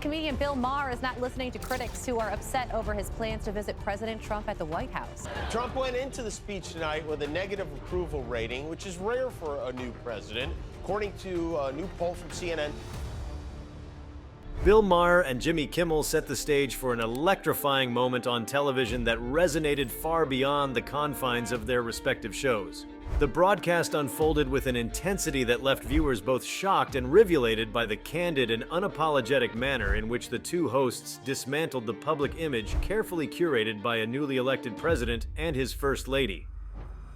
comedian Bill Maher is not listening to critics who are upset over his plans to visit President Trump at the White House. Trump went into the speech tonight with a negative approval rating, which is rare for a new president, according to a new poll from CNN. Bill Maher and Jimmy Kimmel set the stage for an electrifying moment on television that resonated far beyond the confines of their respective shows. The broadcast unfolded with an intensity that left viewers both shocked and rivulated by the candid and unapologetic manner in which the two hosts dismantled the public image carefully curated by a newly elected president and his first lady.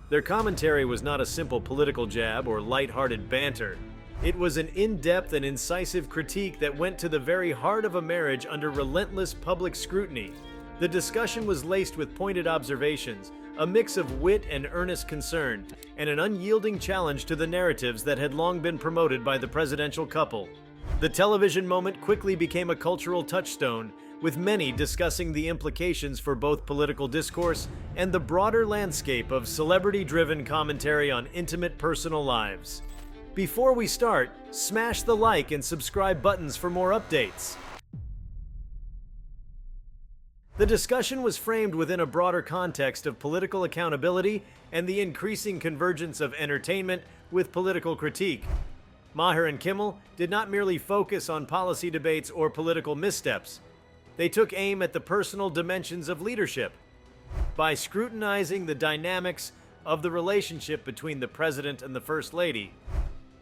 Their commentary was not a simple political jab or lighthearted banter. It was an in-depth and incisive critique that went to the very heart of a marriage under relentless public scrutiny. The discussion was laced with pointed observations, a mix of wit and earnest concern, and an unyielding challenge to the narratives that had long been promoted by the presidential couple. The television moment quickly became a cultural touchstone, with many discussing the implications for both political discourse and the broader landscape of celebrity-driven commentary on intimate personal lives. Before we start, smash the like and subscribe buttons for more updates. The discussion was framed within a broader context of political accountability and the increasing convergence of entertainment with political critique. Maher and Kimmel did not merely focus on policy debates or political missteps. They took aim at the personal dimensions of leadership. By scrutinizing the dynamics of the relationship between the president and the first lady,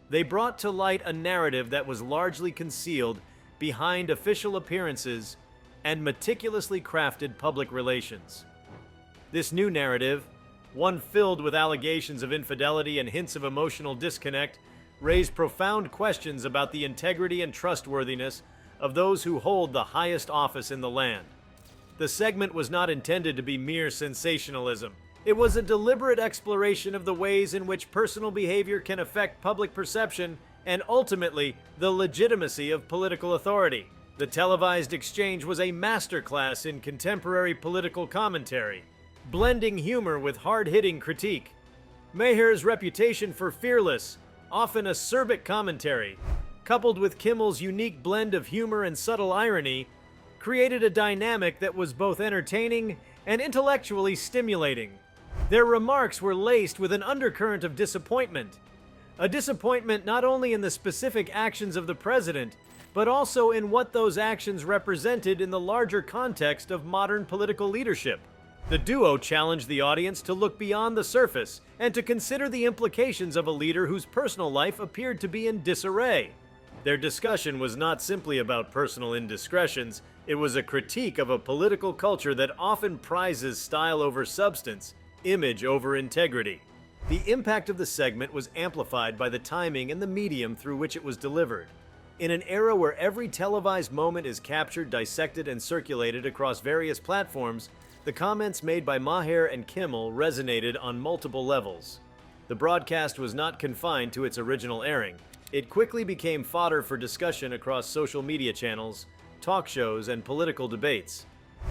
they brought to light a narrative that was largely concealed behind official appearances and meticulously crafted public relations. This new narrative, one filled with allegations of infidelity and hints of emotional disconnect, raised profound questions about the integrity and trustworthiness of those who hold the highest office in the land. The segment was not intended to be mere sensationalism. It was a deliberate exploration of the ways in which personal behavior can affect public perception and ultimately the legitimacy of political authority. The televised exchange was a masterclass in contemporary political commentary, blending humor with hard-hitting critique. Maher's reputation for fearless, often acerbic commentary, coupled with Kimmel's unique blend of humor and subtle irony, created a dynamic that was both entertaining and intellectually stimulating. Their remarks were laced with an undercurrent of disappointment. A disappointment not only in the specific actions of the president, but also in what those actions represented in the larger context of modern political leadership. The duo challenged the audience to look beyond the surface and to consider the implications of a leader whose personal life appeared to be in disarray. Their discussion was not simply about personal indiscretions, it was a critique of a political culture that often prizes style over substance, image over integrity. The impact of the segment was amplified by the timing and the medium through which it was delivered. In an era where every televised moment is captured, dissected, and circulated across various platforms, the comments made by Maher and Kimmel resonated on multiple levels. The broadcast was not confined to its original airing. It quickly became fodder for discussion across social media channels, talk shows, and political debates.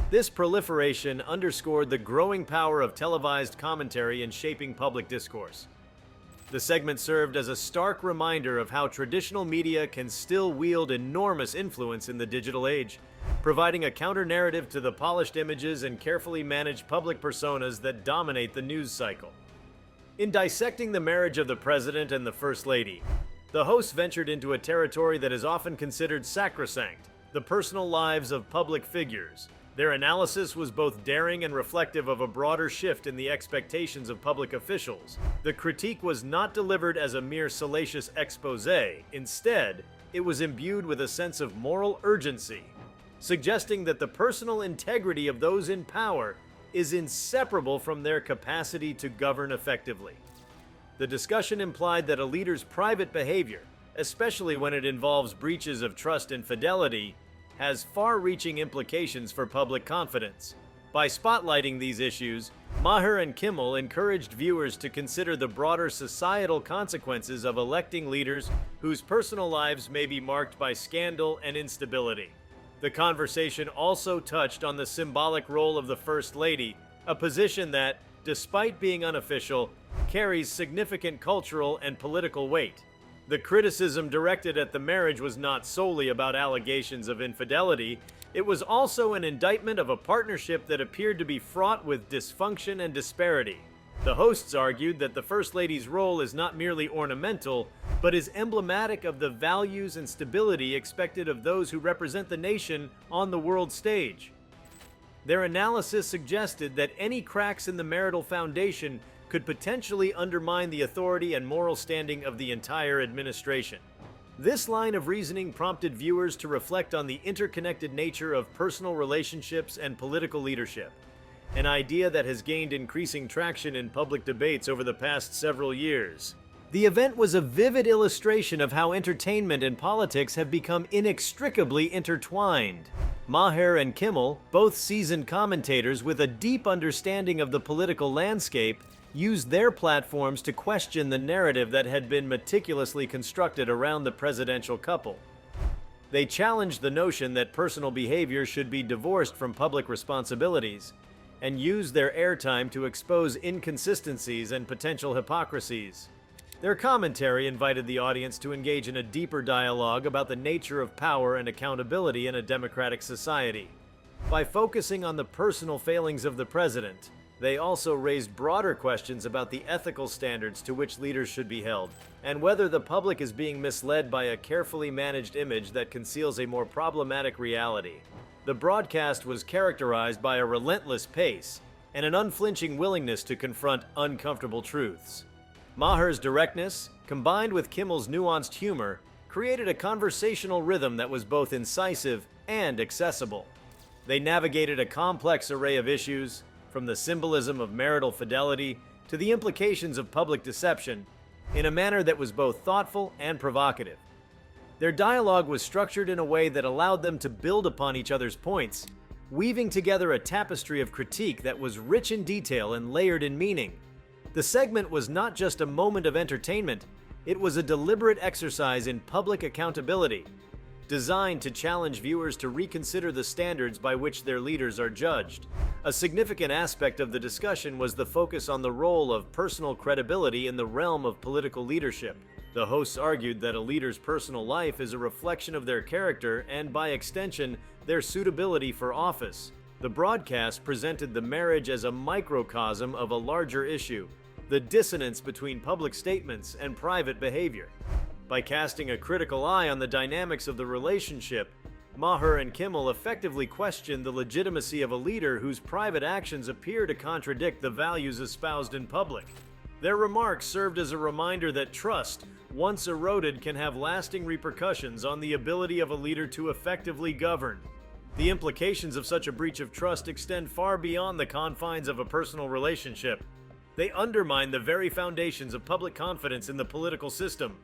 This proliferation underscored the growing power of televised commentary in shaping public discourse. The segment served as a stark reminder of how traditional media can still wield enormous influence in the digital age, providing a counter-narrative to the polished images and carefully managed public personas that dominate the news cycle. In dissecting the marriage of the president and the first lady, the hosts ventured into a territory that is often considered sacrosanct, the personal lives of public figures. Their analysis was both daring and reflective of a broader shift in the expectations of public officials. The critique was not delivered as a mere salacious exposé. Instead, it was imbued with a sense of moral urgency, suggesting that the personal integrity of those in power is inseparable from their capacity to govern effectively. The discussion implied that a leader's private behavior, especially when it involves breaches of trust and fidelity, has far-reaching implications for public confidence. By spotlighting these issues, Maher and Kimmel encouraged viewers to consider the broader societal consequences of electing leaders whose personal lives may be marked by scandal and instability. The conversation also touched on the symbolic role of the First Lady, a position that, despite being unofficial, carries significant cultural and political weight. The criticism directed at the marriage was not solely about allegations of infidelity. It was also an indictment of a partnership that appeared to be fraught with dysfunction and disparity. The hosts argued that the First Lady's role is not merely ornamental, but is emblematic of the values and stability expected of those who represent the nation on the world stage. Their analysis suggested that any cracks in the marital foundation could potentially undermine the authority and moral standing of the entire administration. This line of reasoning prompted viewers to reflect on the interconnected nature of personal relationships and political leadership, an idea that has gained increasing traction in public debates over the past several years. The event was a vivid illustration of how entertainment and politics have become inextricably intertwined. Maher and Kimmel, both seasoned commentators with a deep understanding of the political landscape, used their platforms to question the narrative that had been meticulously constructed around the presidential couple. They challenged the notion that personal behavior should be divorced from public responsibilities, and used their airtime to expose inconsistencies and potential hypocrisies. Their commentary invited the audience to engage in a deeper dialogue about the nature of power and accountability in a democratic society. By focusing on the personal failings of the president, they also raised broader questions about the ethical standards to which leaders should be held, and whether the public is being misled by a carefully managed image that conceals a more problematic reality. The broadcast was characterized by a relentless pace and an unflinching willingness to confront uncomfortable truths. Maher's directness, combined with Kimmel's nuanced humor, created a conversational rhythm that was both incisive and accessible. They navigated a complex array of issues, from the symbolism of marital fidelity to the implications of public deception, in a manner that was both thoughtful and provocative. Their dialogue was structured in a way that allowed them to build upon each other's points, weaving together a tapestry of critique that was rich in detail and layered in meaning. The segment was not just a moment of entertainment, it was a deliberate exercise in public accountability, designed to challenge viewers to reconsider the standards by which their leaders are judged. A significant aspect of the discussion was the focus on the role of personal credibility in the realm of political leadership. The hosts argued that a leader's personal life is a reflection of their character and, by extension, their suitability for office. The broadcast presented the marriage as a microcosm of a larger issue, the dissonance between public statements and private behavior. By casting a critical eye on the dynamics of the relationship, Maher and Kimmel effectively questioned the legitimacy of a leader whose private actions appear to contradict the values espoused in public. Their remarks served as a reminder that trust, once eroded, can have lasting repercussions on the ability of a leader to effectively govern. The implications of such a breach of trust extend far beyond the confines of a personal relationship. They undermine the very foundations of public confidence in the political system.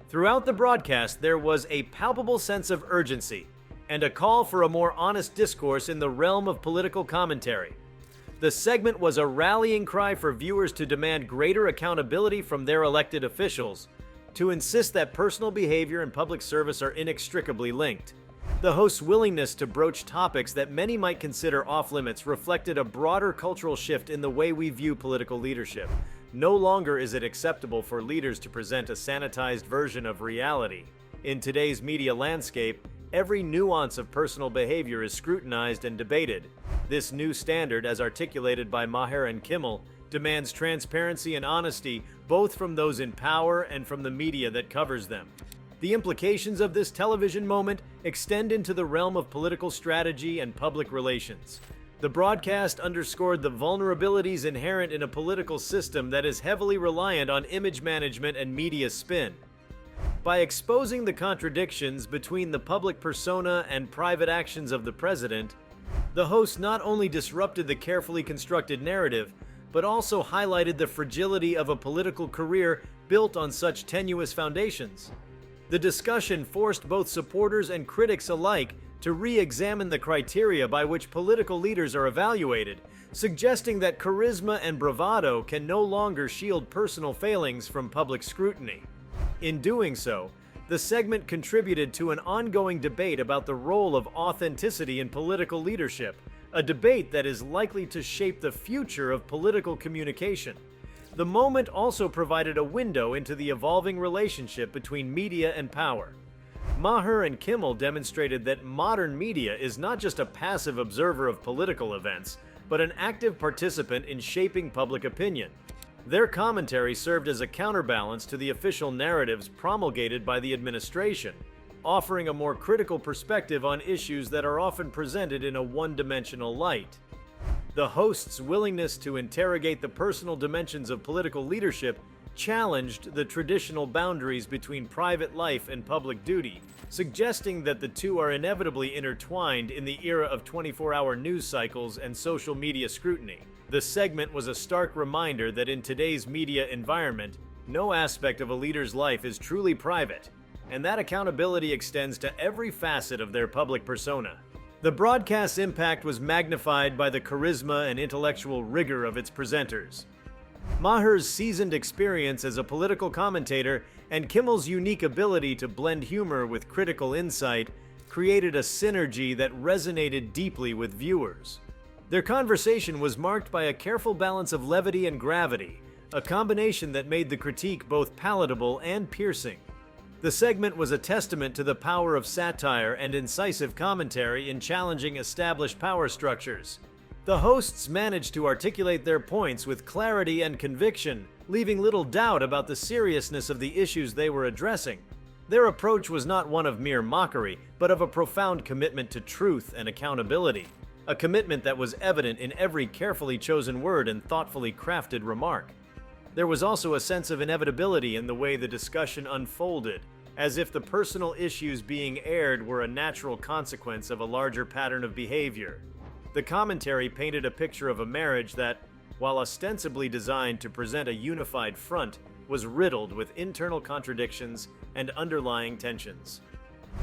Throughout the broadcast, there was a palpable sense of urgency and a call for a more honest discourse in the realm of political commentary. The segment was a rallying cry for viewers to demand greater accountability from their elected officials, to insist that personal behavior and public service are inextricably linked. The host's willingness to broach topics that many might consider off-limits reflected a broader cultural shift in the way we view political leadership. No longer is it acceptable for leaders to present a sanitized version of reality. In today's media landscape, every nuance of personal behavior is scrutinized and debated. This new standard, as articulated by Maher and Kimmel, demands transparency and honesty both from those in power and from the media that covers them. The implications of this television moment extend into the realm of political strategy and public relations. The broadcast underscored the vulnerabilities inherent in a political system that is heavily reliant on image management and media spin. By exposing the contradictions between the public persona and private actions of the president, the host not only disrupted the carefully constructed narrative, but also highlighted the fragility of a political career built on such tenuous foundations. The discussion forced both supporters and critics alike to re-examine the criteria by which political leaders are evaluated, suggesting that charisma and bravado can no longer shield personal failings from public scrutiny. In doing so, the segment contributed to an ongoing debate about the role of authenticity in political leadership, a debate that is likely to shape the future of political communication. The moment also provided a window into the evolving relationship between media and power. Maher and Kimmel demonstrated that modern media is not just a passive observer of political events, but an active participant in shaping public opinion. Their commentary served as a counterbalance to the official narratives promulgated by the administration, offering a more critical perspective on issues that are often presented in a one-dimensional light. The hosts' willingness to interrogate the personal dimensions of political leadership challenged the traditional boundaries between private life and public duty, suggesting that the two are inevitably intertwined in the era of 24-hour news cycles and social media scrutiny. The segment was a stark reminder that in today's media environment, no aspect of a leader's life is truly private, and that accountability extends to every facet of their public persona. The broadcast's impact was magnified by the charisma and intellectual rigor of its presenters. Maher's seasoned experience as a political commentator and Kimmel's unique ability to blend humor with critical insight created a synergy that resonated deeply with viewers. Their conversation was marked by a careful balance of levity and gravity, a combination that made the critique both palatable and piercing. The segment was a testament to the power of satire and incisive commentary in challenging established power structures. The hosts managed to articulate their points with clarity and conviction, leaving little doubt about the seriousness of the issues they were addressing. Their approach was not one of mere mockery, but of a profound commitment to truth and accountability, a commitment that was evident in every carefully chosen word and thoughtfully crafted remark. There was also a sense of inevitability in the way the discussion unfolded, as if the personal issues being aired were a natural consequence of a larger pattern of behavior. The commentary painted a picture of a marriage that, while ostensibly designed to present a unified front, was riddled with internal contradictions and underlying tensions.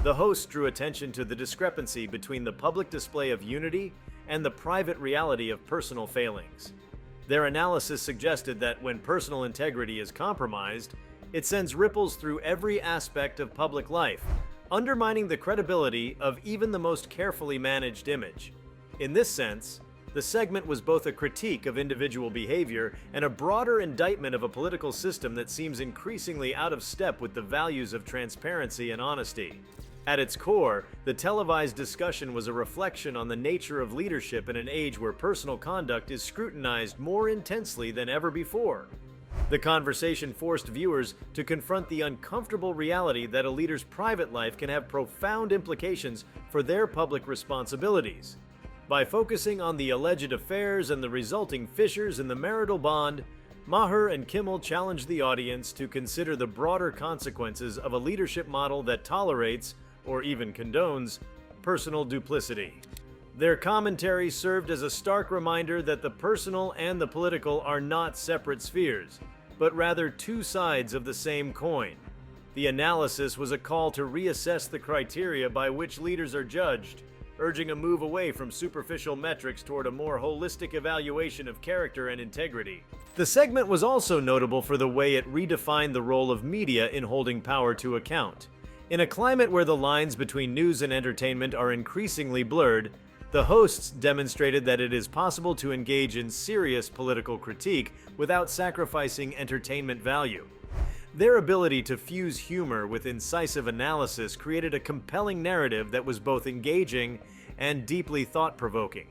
The host drew attention to the discrepancy between the public display of unity and the private reality of personal failings. Their analysis suggested that when personal integrity is compromised, it sends ripples through every aspect of public life, undermining the credibility of even the most carefully managed image. In this sense, the segment was both a critique of individual behavior and a broader indictment of a political system that seems increasingly out of step with the values of transparency and honesty. At its core, the televised discussion was a reflection on the nature of leadership in an age where personal conduct is scrutinized more intensely than ever before. The conversation forced viewers to confront the uncomfortable reality that a leader's private life can have profound implications for their public responsibilities. By focusing on the alleged affairs and the resulting fissures in the marital bond, Maher and Kimmel challenged the audience to consider the broader consequences of a leadership model that tolerates, or even condones, personal duplicity. Their commentary served as a stark reminder that the personal and the political are not separate spheres, but rather two sides of the same coin. The analysis was a call to reassess the criteria by which leaders are judged, urging a move away from superficial metrics toward a more holistic evaluation of character and integrity. The segment was also notable for the way it redefined the role of media in holding power to account. In a climate where the lines between news and entertainment are increasingly blurred, the hosts demonstrated that it is possible to engage in serious political critique without sacrificing entertainment value. Their ability to fuse humor with incisive analysis created a compelling narrative that was both engaging and deeply thought-provoking.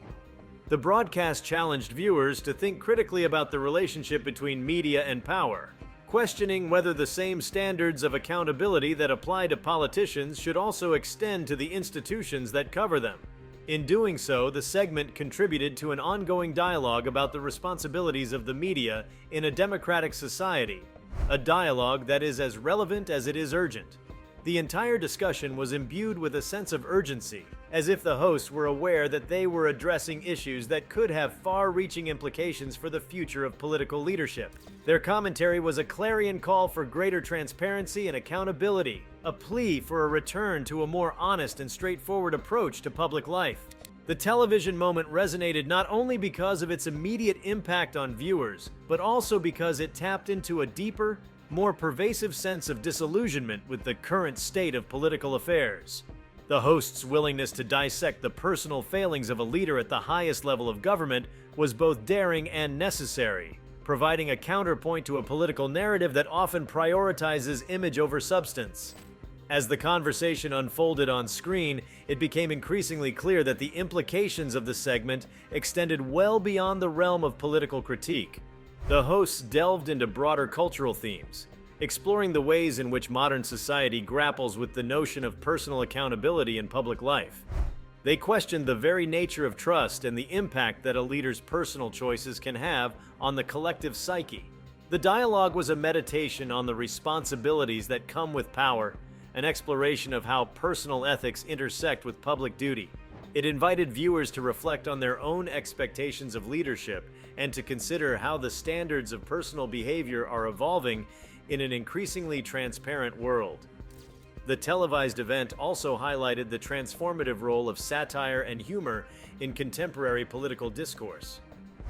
The broadcast challenged viewers to think critically about the relationship between media and power, questioning whether the same standards of accountability that apply to politicians should also extend to the institutions that cover them. In doing so, the segment contributed to an ongoing dialogue about the responsibilities of the media in a democratic society, a dialogue that is as relevant as it is urgent. The entire discussion was imbued with a sense of urgency, as if the hosts were aware that they were addressing issues that could have far-reaching implications for the future of political leadership. Their commentary was a clarion call for greater transparency and accountability, a plea for a return to a more honest and straightforward approach to public life. The television moment resonated not only because of its immediate impact on viewers, but also because it tapped into a deeper, more pervasive sense of disillusionment with the current state of political affairs. The host's willingness to dissect the personal failings of a leader at the highest level of government was both daring and necessary, providing a counterpoint to a political narrative that often prioritizes image over substance. As the conversation unfolded on screen, it became increasingly clear that the implications of the segment extended well beyond the realm of political critique. The hosts delved into broader cultural themes, exploring the ways in which modern society grapples with the notion of personal accountability in public life. They questioned the very nature of trust and the impact that a leader's personal choices can have on the collective psyche. The dialogue was a meditation on the responsibilities that come with power, an exploration of how personal ethics intersect with public duty. It invited viewers to reflect on their own expectations of leadership and to consider how the standards of personal behavior are evolving in an increasingly transparent world. The televised event also highlighted the transformative role of satire and humor in contemporary political discourse.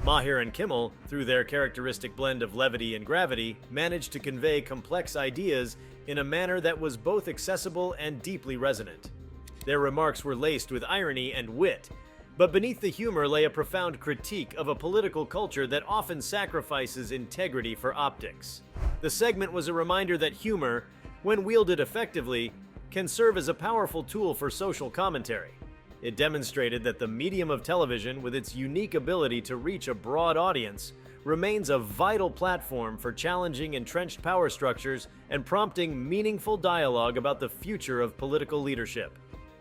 Maher and Kimmel, through their characteristic blend of levity and gravity, managed to convey complex ideas in a manner that was both accessible and deeply resonant. Their remarks were laced with irony and wit, but beneath the humor lay a profound critique of a political culture that often sacrifices integrity for optics. The segment was a reminder that humor, when wielded effectively, can serve as a powerful tool for social commentary. It demonstrated that the medium of television, with its unique ability to reach a broad audience, remains a vital platform for challenging entrenched power structures and prompting meaningful dialogue about the future of political leadership.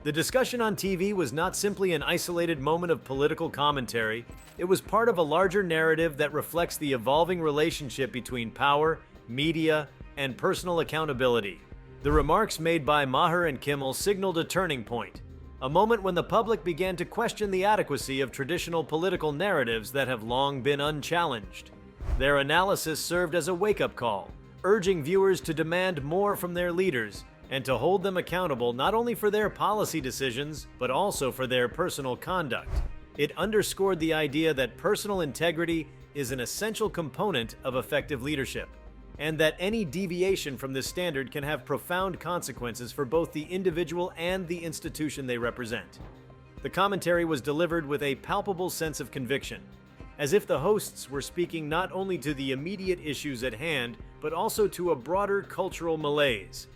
The discussion on TV was not simply an isolated moment of political commentary. It was part of a larger narrative that reflects the evolving relationship between power, media, and personal accountability. The remarks made by Maher and Kimmel signaled a turning point, a moment when the public began to question the adequacy of traditional political narratives that have long been unchallenged. Their analysis served as a wake-up call, urging viewers to demand more from their leaders and to hold them accountable not only for their policy decisions, but also for their personal conduct. It underscored the idea that personal integrity is an essential component of effective leadership, and that any deviation from this standard can have profound consequences for both the individual and the institution they represent. The commentary was delivered with a palpable sense of conviction, as if the hosts were speaking not only to the immediate issues at hand, but also to a broader cultural malaise.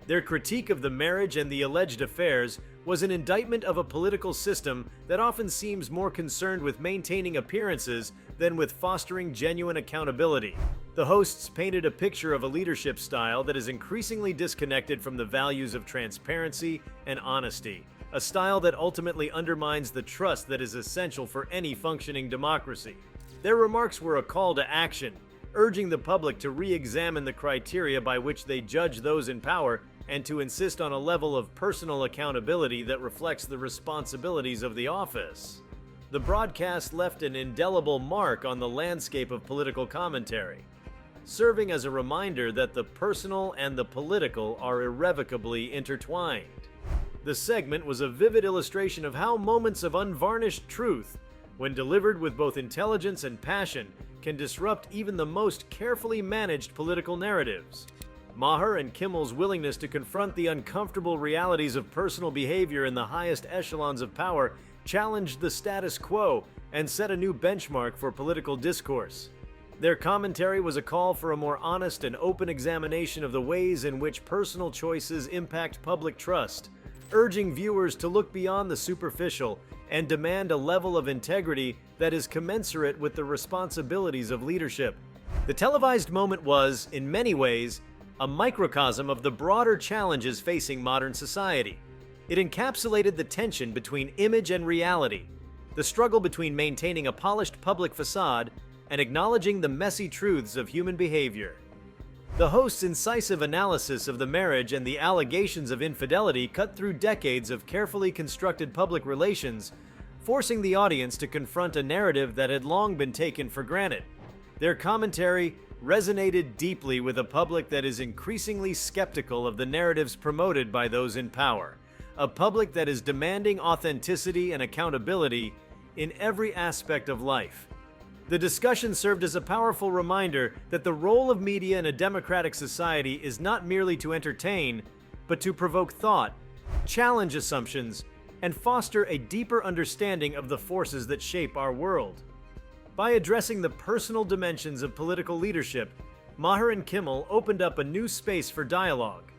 Their critique of the marriage and the alleged affairs was an indictment of a political system that often seems more concerned with maintaining appearances than with fostering genuine accountability. The hosts painted a picture of a leadership style that is increasingly disconnected from the values of transparency and honesty, a style that ultimately undermines the trust that is essential for any functioning democracy. Their remarks were a call to action, urging the public to re-examine the criteria by which they judge those in power and to insist on a level of personal accountability that reflects the responsibilities of the office. The broadcast left an indelible mark on the landscape of political commentary, serving as a reminder that the personal and the political are irrevocably intertwined. The segment was a vivid illustration of how moments of unvarnished truth, when delivered with both intelligence and passion, can disrupt even the most carefully managed political narratives. Maher and Kimmel's willingness to confront the uncomfortable realities of personal behavior in the highest echelons of power challenged the status quo and set a new benchmark for political discourse. Their commentary was a call for a more honest and open examination of the ways in which personal choices impact public trust, urging viewers to look beyond the superficial and demand a level of integrity that is commensurate with the responsibilities of leadership. The televised moment was, in many ways, a microcosm of the broader challenges facing modern society. It encapsulated the tension between image and reality, the struggle between maintaining a polished public facade and acknowledging the messy truths of human behavior. The host's incisive analysis of the marriage and the allegations of infidelity cut through decades of carefully constructed public relations, forcing the audience to confront a narrative that had long been taken for granted. Their commentary resonated deeply with a public that is increasingly skeptical of the narratives promoted by those in power, a public that is demanding authenticity and accountability in every aspect of life. The discussion served as a powerful reminder that the role of media in a democratic society is not merely to entertain, but to provoke thought, challenge assumptions, and foster a deeper understanding of the forces that shape our world. By addressing the personal dimensions of political leadership, Maher and Kimmel opened up a new space for dialogue,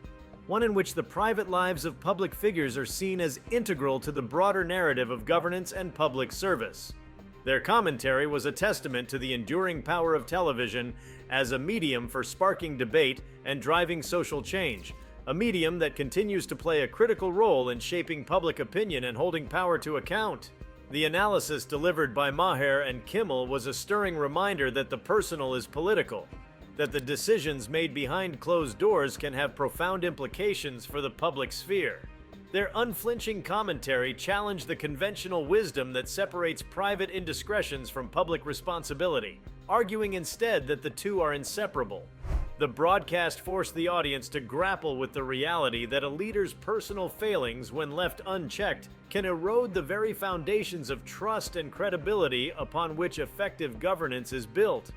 one in which the private lives of public figures are seen as integral to the broader narrative of governance and public service. Their commentary was a testament to the enduring power of television as a medium for sparking debate and driving social change, a medium that continues to play a critical role in shaping public opinion and holding power to account. The analysis delivered by Maher and Kimmel was a stirring reminder that the personal is political, that the decisions made behind closed doors can have profound implications for the public sphere. Their unflinching commentary challenged the conventional wisdom that separates private indiscretions from public responsibility, arguing instead that the two are inseparable. The broadcast forced the audience to grapple with the reality that a leader's personal failings, when left unchecked, can erode the very foundations of trust and credibility upon which effective governance is built.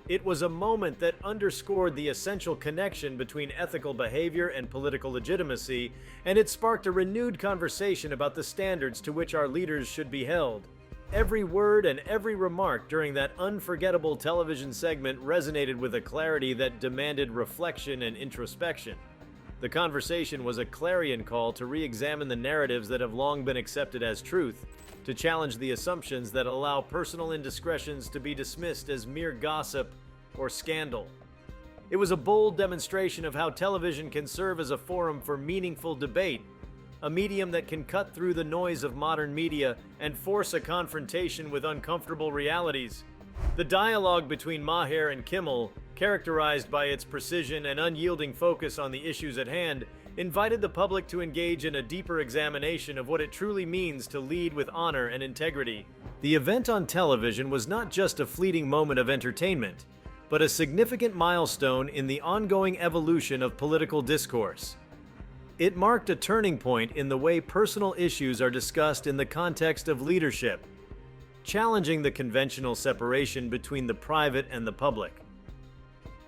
It was a moment that underscored the essential connection between ethical behavior and political legitimacy, and it sparked a renewed conversation about the standards to which our leaders should be held. Every word and every remark during that unforgettable television segment resonated with a clarity that demanded reflection and introspection. The conversation was a clarion call to re-examine the narratives that have long been accepted as truth, to challenge the assumptions that allow personal indiscretions to be dismissed as mere gossip or scandal. It was a bold demonstration of how television can serve as a forum for meaningful debate, a medium that can cut through the noise of modern media and force a confrontation with uncomfortable realities. The dialogue between Maher and Kimmel, characterized by its precision and unyielding focus on the issues at hand, invited the public to engage in a deeper examination of what it truly means to lead with honor and integrity. The event on television was not just a fleeting moment of entertainment, but a significant milestone in the ongoing evolution of political discourse. It marked a turning point in the way personal issues are discussed in the context of leadership, challenging the conventional separation between the private and the public.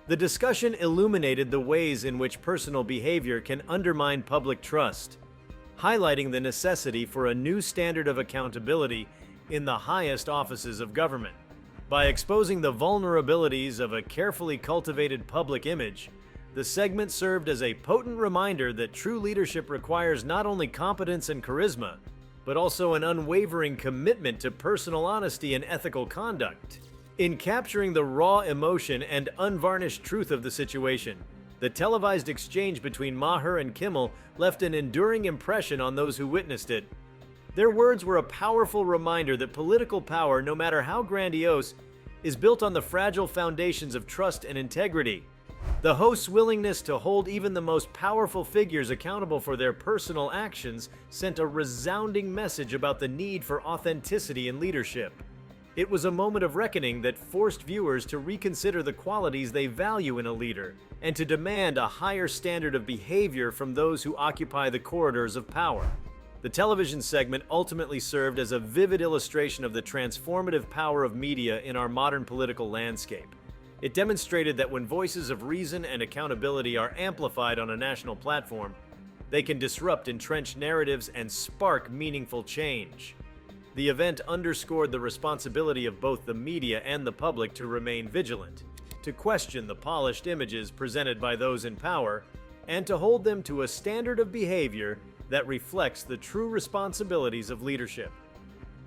The discussion illuminated the ways in which personal behavior can undermine public trust, highlighting the necessity for a new standard of accountability in the highest offices of government. By exposing the vulnerabilities of a carefully cultivated public image, the segment served as a potent reminder that true leadership requires not only competence and charisma, but also an unwavering commitment to personal honesty and ethical conduct. In capturing the raw emotion and unvarnished truth of the situation, the televised exchange between Maher and Kimmel left an enduring impression on those who witnessed it. Their words were a powerful reminder that political power, no matter how grandiose, is built on the fragile foundations of trust and integrity. The host's willingness to hold even the most powerful figures accountable for their personal actions sent a resounding message about the need for authenticity in leadership. It was a moment of reckoning that forced viewers to reconsider the qualities they value in a leader and to demand a higher standard of behavior from those who occupy the corridors of power. The television segment ultimately served as a vivid illustration of the transformative power of media in our modern political landscape. It demonstrated that when voices of reason and accountability are amplified on a national platform, they can disrupt entrenched narratives and spark meaningful change. The event underscored the responsibility of both the media and the public to remain vigilant, to question the polished images presented by those in power, and to hold them to a standard of behavior that reflects the true responsibilities of leadership.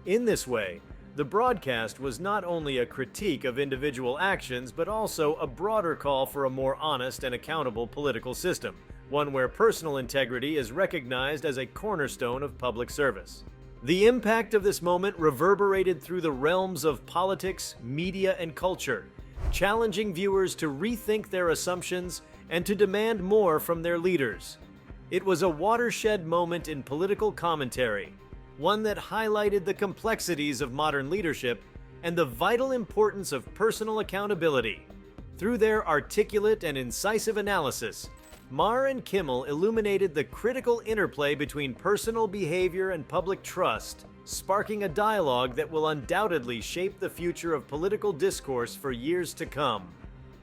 In this way, the broadcast was not only a critique of individual actions, but also a broader call for a more honest and accountable political system, one where personal integrity is recognized as a cornerstone of public service. The impact of this moment reverberated through the realms of politics, media, and culture, challenging viewers to rethink their assumptions and to demand more from their leaders. It was a watershed moment in political commentary, one that highlighted the complexities of modern leadership and the vital importance of personal accountability. Through their articulate and incisive analysis, Maher and Kimmel illuminated the critical interplay between personal behavior and public trust, sparking a dialogue that will undoubtedly shape the future of political discourse for years to come.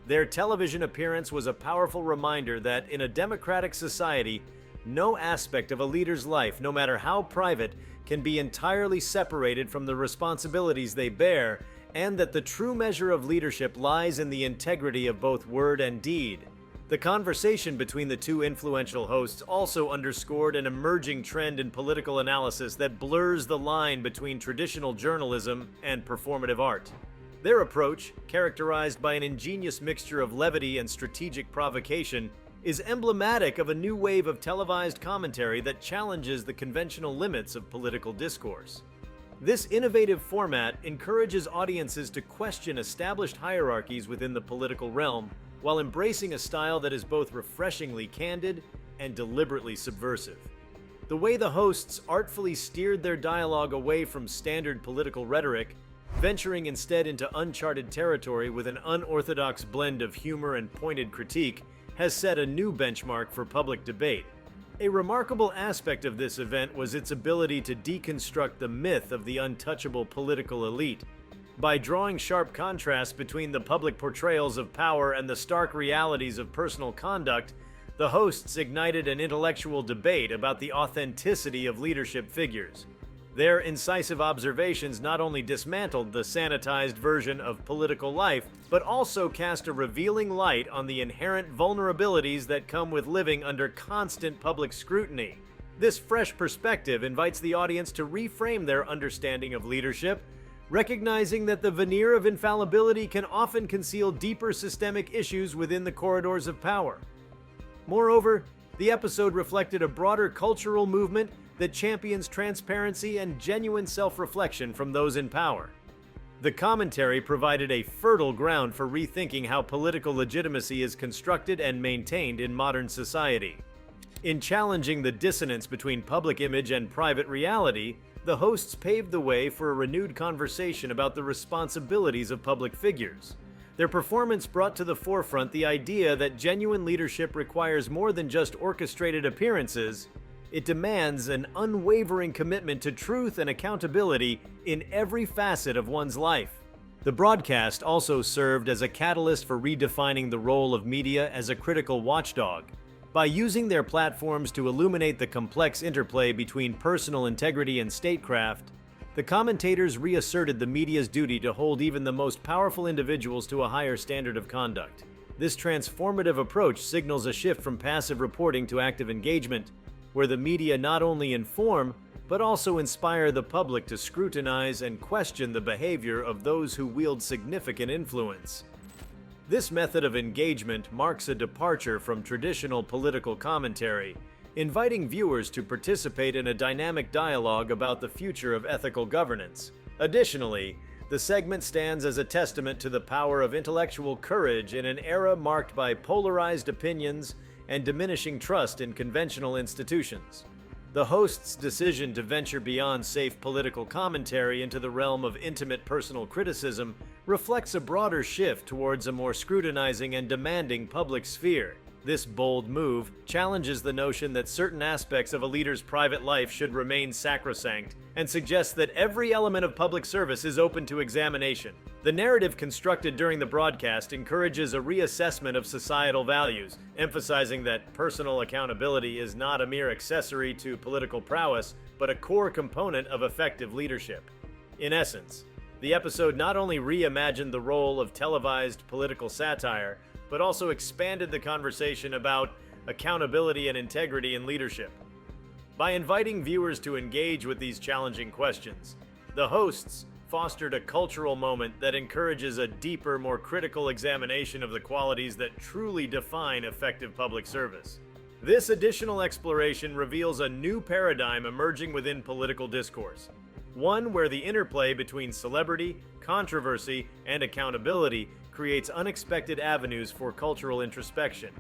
Their television appearance was a powerful reminder that in a democratic society, no aspect of a leader's life, no matter how private, can be entirely separated from the responsibilities they bear and that the true measure of leadership lies in the integrity of both word and deed. The conversation between the two influential hosts also underscored an emerging trend in political analysis that blurs the line between traditional journalism and performative art. Their approach, characterized by an ingenious mixture of levity and strategic provocation, is emblematic of a new wave of televised commentary that challenges the conventional limits of political discourse. This innovative format encourages audiences to question established hierarchies within the political realm, while embracing a style that is both refreshingly candid and deliberately subversive. The way the hosts artfully steered their dialogue away from standard political rhetoric, venturing instead into uncharted territory with an unorthodox blend of humor and pointed critique, has set a new benchmark for public debate. A remarkable aspect of this event was its ability to deconstruct the myth of the untouchable political elite. By drawing sharp contrasts between the public portrayals of power and the stark realities of personal conduct, the hosts ignited an intellectual debate about the authenticity of leadership figures. Their incisive observations not only dismantled the sanitized version of political life, but also cast a revealing light on the inherent vulnerabilities that come with living under constant public scrutiny. This fresh perspective invites the audience to reframe their understanding of leadership, recognizing that the veneer of infallibility can often conceal deeper systemic issues within the corridors of power. Moreover, the episode reflected a broader cultural movement that champions transparency and genuine self-reflection from those in power. The commentary provided a fertile ground for rethinking how political legitimacy is constructed and maintained in modern society. In challenging the dissonance between public image and private reality, the hosts paved the way for a renewed conversation about the responsibilities of public figures. Their performance brought to the forefront the idea that genuine leadership requires more than just orchestrated appearances. It demands an unwavering commitment to truth and accountability in every facet of one's life. The broadcast also served as a catalyst for redefining the role of media as a critical watchdog. By using their platforms to illuminate the complex interplay between personal integrity and statecraft, the commentators reasserted the media's duty to hold even the most powerful individuals to a higher standard of conduct. This transformative approach signals a shift from passive reporting to active engagement, where the media not only inform, but also inspire the public to scrutinize and question the behavior of those who wield significant influence. This method of engagement marks a departure from traditional political commentary, inviting viewers to participate in a dynamic dialogue about the future of ethical governance. Additionally, the segment stands as a testament to the power of intellectual courage in an era marked by polarized opinions and diminishing trust in conventional institutions. The host's decision to venture beyond safe political commentary into the realm of intimate personal criticism reflects a broader shift towards a more scrutinizing and demanding public sphere. This bold move challenges the notion that certain aspects of a leader's private life should remain sacrosanct, and suggests that every element of public service is open to examination. The narrative constructed during the broadcast encourages a reassessment of societal values, emphasizing that personal accountability is not a mere accessory to political prowess, but a core component of effective leadership. In essence, the episode not only reimagined the role of televised political satire, but also expanded the conversation about accountability and integrity in leadership. By inviting viewers to engage with these challenging questions, the hosts fostered a cultural moment that encourages a deeper, more critical examination of the qualities that truly define effective public service. This additional exploration reveals a new paradigm emerging within political discourse, one where the interplay between celebrity, controversy, and accountability creates unexpected avenues for cultural introspection.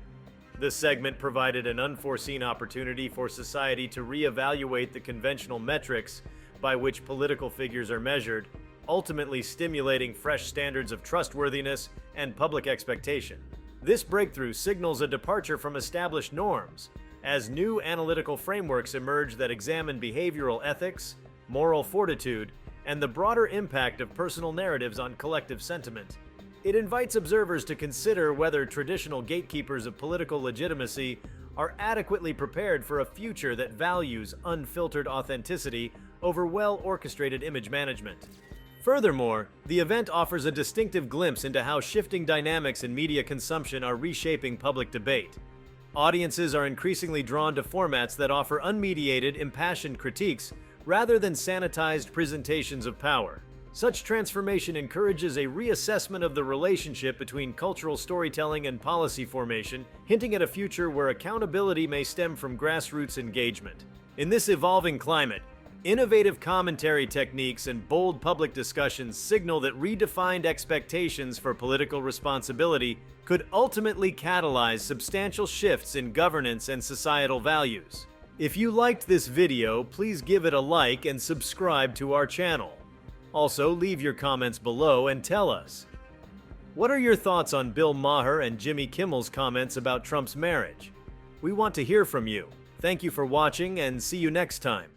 This segment provided an unforeseen opportunity for society to reevaluate the conventional metrics by which political figures are measured, ultimately stimulating fresh standards of trustworthiness and public expectation. This breakthrough signals a departure from established norms, as new analytical frameworks emerge that examine behavioral ethics, moral fortitude, and the broader impact of personal narratives on collective sentiment. It invites observers to consider whether traditional gatekeepers of political legitimacy are adequately prepared for a future that values unfiltered authenticity over well-orchestrated image management. Furthermore, the event offers a distinctive glimpse into how shifting dynamics in media consumption are reshaping public debate. Audiences are increasingly drawn to formats that offer unmediated, impassioned critiques rather than sanitized presentations of power. Such transformation encourages a reassessment of the relationship between cultural storytelling and policy formation, hinting at a future where accountability may stem from grassroots engagement. In this evolving climate, innovative commentary techniques and bold public discussions signal that redefined expectations for political responsibility could ultimately catalyze substantial shifts in governance and societal values. If you liked this video, please give it a like and subscribe to our channel. Also, leave your comments below and tell us. What are your thoughts on Bill Maher and Jimmy Kimmel's comments about Trump's marriage? We want to hear from you. Thank you for watching and see you next time.